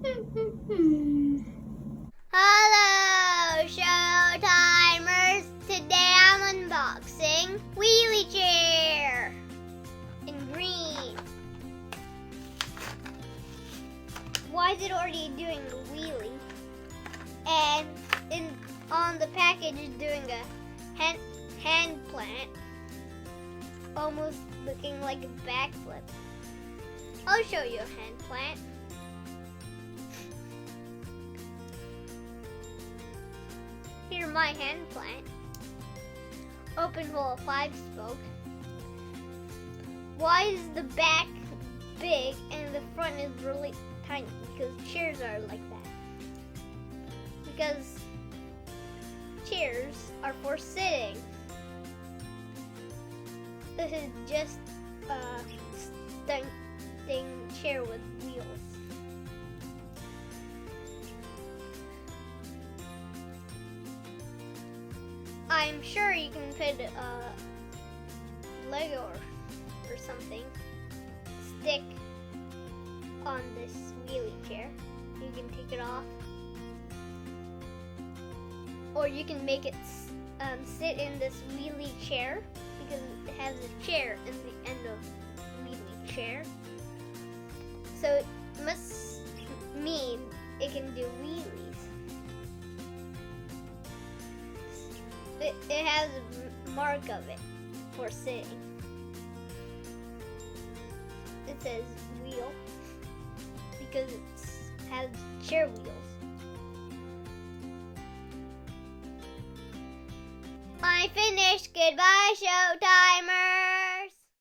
Hello, Showtimers! Today I'm unboxing Wheelie chair in green. Why is it already doing a wheelie? And on the package is doing a hand plant, almost looking like a backflip. I'll show you a hand plant. Here's my hand plant. Open hole 5-spoke. Why is the back big and the front is really tiny? Because chairs are like that. Because chairs are for sitting. This is just a stunting chair with wheels. I'm sure you can put a Lego or something stick on this wheelie chair. You can take it off, or you can make it sit in this wheelie chair because it has a chair in the end of wheelie chair. So it must mean it can do wheelies. It has a mark of it for sitting. It says wheel because it has chair wheels. I finished. Goodbye, Showtimer.